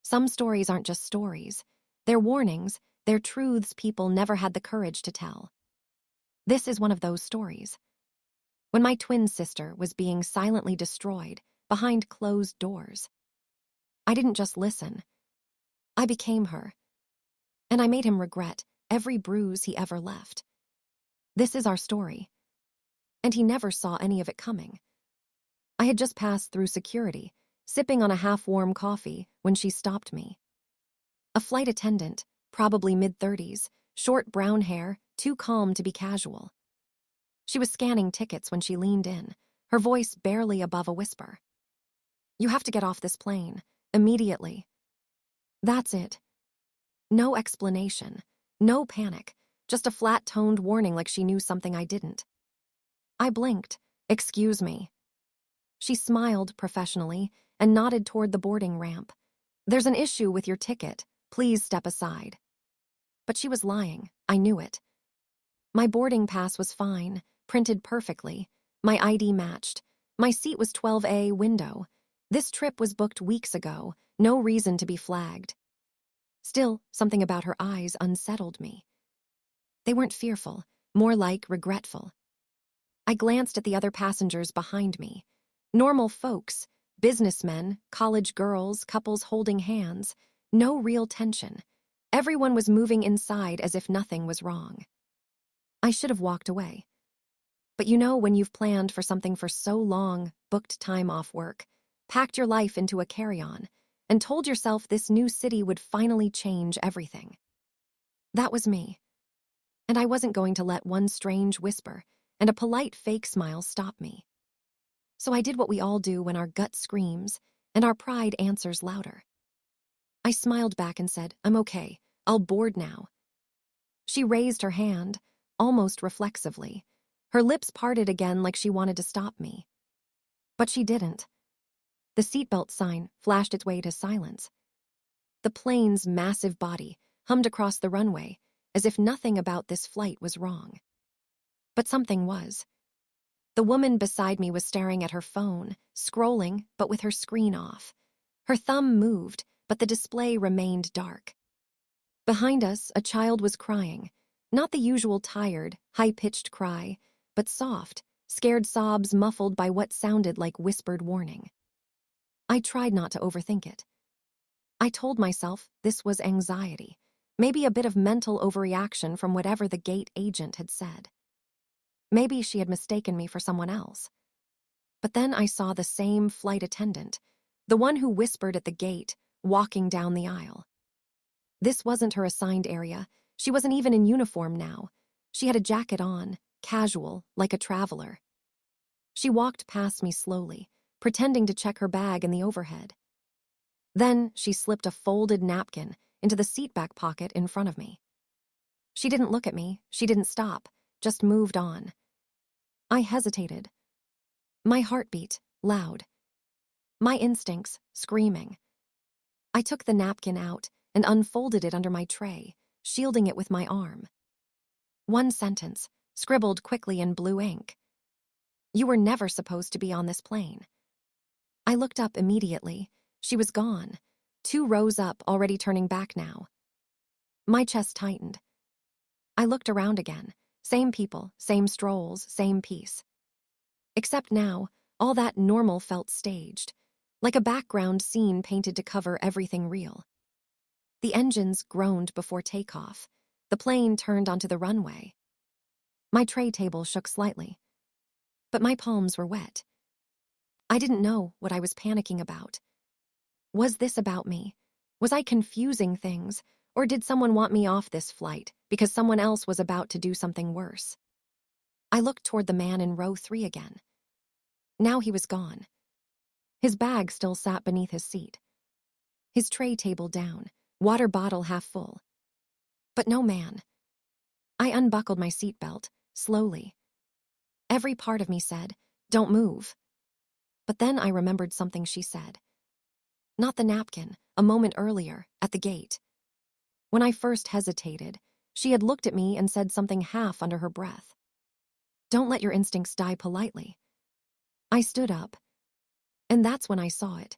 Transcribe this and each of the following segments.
Some stories aren't just stories. They're warnings, they're truths people never had the courage to tell. This is one of those stories. When my twin sister was being silently destroyed behind closed doors, I didn't just listen. I became her. And I made him regret every bruise he ever left. This is our story. And he never saw any of it coming. I had just passed through security, sipping on a half-warm coffee when she stopped me. A flight attendant, probably mid-30s, short brown hair, too calm to be casual. She was scanning tickets when she leaned in, her voice barely above a whisper. "You have to get off this plane, immediately." That's it. No explanation, no panic, just a flat-toned warning like she knew something I didn't. I blinked. "Excuse me." She smiled professionally and nodded toward the boarding ramp. "There's an issue with your ticket. Please step aside." But she was lying. I knew it. My boarding pass was fine, printed perfectly. My ID matched. My seat was 12A window. This trip was booked weeks ago. No reason to be flagged. Still, something about her eyes unsettled me. They weren't fearful, more like regretful. I glanced at the other passengers behind me. Normal folks, businessmen, college girls, couples holding hands. No real tension. Everyone was moving inside as if nothing was wrong. I should have walked away. But you know when you've planned for something for so long, booked time off work, packed your life into a carry-on, and told yourself this new city would finally change everything. That was me. And I wasn't going to let one strange whisper and a polite fake smile stop me. So I did what we all do when our gut screams and our pride answers louder. I smiled back and said, "I'm okay. I'll board now." She raised her hand, almost reflexively. Her lips parted again like she wanted to stop me. But she didn't. The seatbelt sign flashed its way to silence. The plane's massive body hummed across the runway as if nothing about this flight was wrong. But something was. The woman beside me was staring at her phone, scrolling, but with her screen off. Her thumb moved, but the display remained dark. Behind us, a child was crying, not the usual tired, high-pitched cry, but soft, scared sobs muffled by what sounded like whispered warning. I tried not to overthink it. I told myself this was anxiety, maybe a bit of mental overreaction from whatever the gate agent had said. Maybe she had mistaken me for someone else. But then I saw the same flight attendant, the one who whispered at the gate, walking down the aisle. This wasn't her assigned area. She wasn't even in uniform now. She had a jacket on, casual, like a traveler. She walked past me slowly, pretending to check her bag in the overhead. Then she slipped a folded napkin into the seatback pocket in front of me. She didn't look at me, she didn't stop, just moved on. I hesitated. My heartbeat, loud. My instincts, screaming. I took the napkin out and unfolded it under my tray, shielding it with my arm. One sentence, scribbled quickly in blue ink. "You were never supposed to be on this plane." I looked up immediately. She was gone. 2 rows up, already turning back now. My chest tightened. I looked around again. Same people, same strolls, same peace. Except now, all that normal felt staged, like a background scene painted to cover everything real. The engines groaned before takeoff. The plane turned onto the runway. My tray table shook slightly, but my palms were wet. I didn't know what I was panicking about. Was this about me? Was I confusing things, or did someone want me off this flight because someone else was about to do something worse? I looked toward the man in row 3 again. Now he was gone. His bag still sat beneath his seat. His tray table down, water bottle half full. But no man. I unbuckled my seatbelt, slowly. Every part of me said, "Don't move." But then I remembered something she said. Not the napkin, a moment earlier, at the gate. When I first hesitated, she had looked at me and said something half under her breath. "Don't let your instincts die politely." I stood up, and that's when I saw it.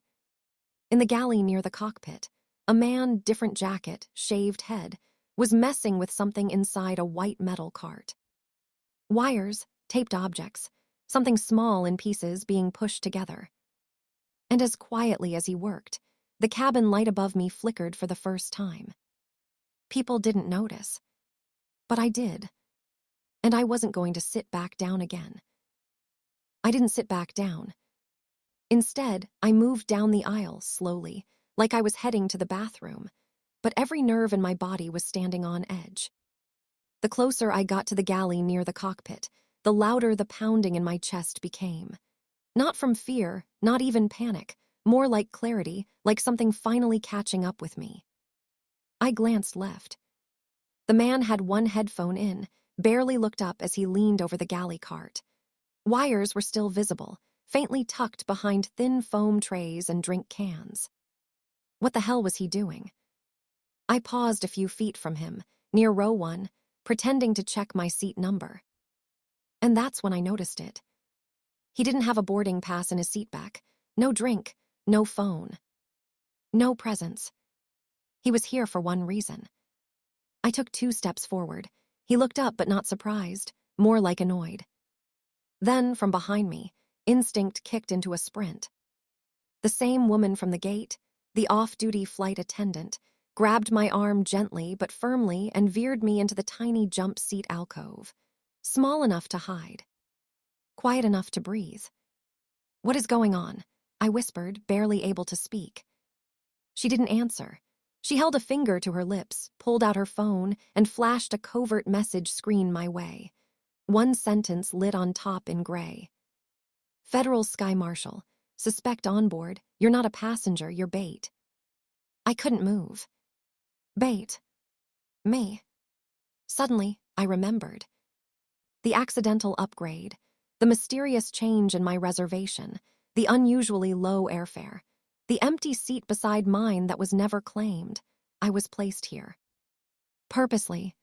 In the galley near the cockpit, A man, different jacket, shaved head, was messing with something inside a white metal cart. Wires, taped objects, something small in pieces being pushed together. And as quietly as he worked, the cabin light above me flickered for the first time. People didn't notice, but I did, and I wasn't going to sit back down again. I didn't sit back down. Instead, I moved down the aisle slowly, like I was heading to the bathroom, but every nerve in my body was standing on edge. The closer I got to the galley near the cockpit, the louder the pounding in my chest became. Not from fear, not even panic, more like clarity, like something finally catching up with me. I glanced left. The man had one headphone in, barely looked up as he leaned over the galley cart. Wires were still visible, faintly tucked behind thin foam trays and drink cans. What the hell was he doing? I paused a few feet from him, near row 1, pretending to check my seat number. And that's when I noticed it. He didn't have a boarding pass in his seatback, no drink, no phone, no presence. He was here for one reason. I took 2 steps forward. He looked up but not surprised, more like annoyed. Then, from behind me, instinct kicked into a sprint. The same woman from the gate, the off-duty flight attendant, grabbed my arm gently but firmly and veered me into the tiny jump seat alcove, small enough to hide, quiet enough to breathe. "What is going on?" I whispered, barely able to speak. She didn't answer. She held a finger to her lips, pulled out her phone, and flashed a covert message screen my way. One sentence lit on top in gray. "Federal Sky Marshal. Suspect onboard. You're not a passenger, you're bait." I couldn't move. Bait. Me. Suddenly, I remembered. The accidental upgrade, the mysterious change in my reservation, the unusually low airfare, the empty seat beside mine that was never claimed. I was placed here. Purposely.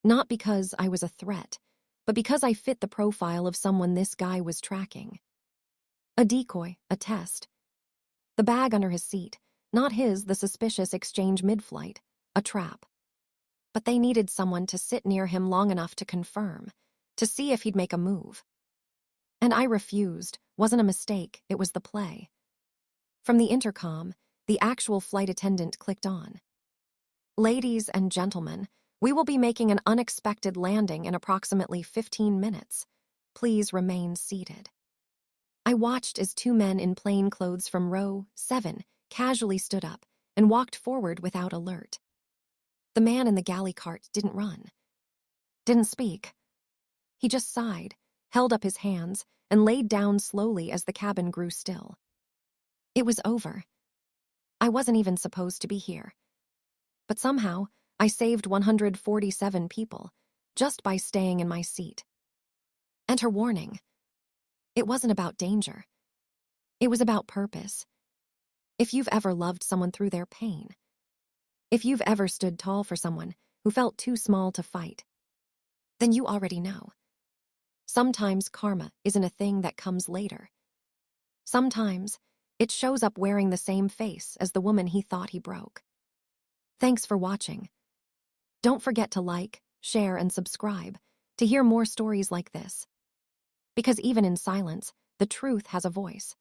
Not because I was a threat, but because I fit the profile of someone this guy was tracking. A decoy, a test. The bag under his seat, not his, the suspicious exchange mid-flight, a trap. But they needed someone to sit near him long enough to confirm, to see if he'd make a move. And I refused. Wasn't a mistake, it was the play. From the intercom, the actual flight attendant clicked on. "Ladies and gentlemen, we will be making an unexpected landing in approximately 15 minutes. Please remain seated." I watched as 2 men in plain clothes from row 7 casually stood up and walked forward without alert. The man in the galley cart didn't run, didn't speak. He just sighed, held up his hands, and laid down slowly as the cabin grew still. It was over. I wasn't even supposed to be here. But somehow, I saved 147 people just by staying in my seat. And her warning. It wasn't about danger. It was about purpose. If you've ever loved someone through their pain, if you've ever stood tall for someone who felt too small to fight, then you already know. Sometimes karma isn't a thing that comes later. Sometimes it shows up wearing the same face as the woman he thought he broke. Thanks for watching. Don't forget to like, share, and subscribe to hear more stories like this. Because even in silence, the truth has a voice.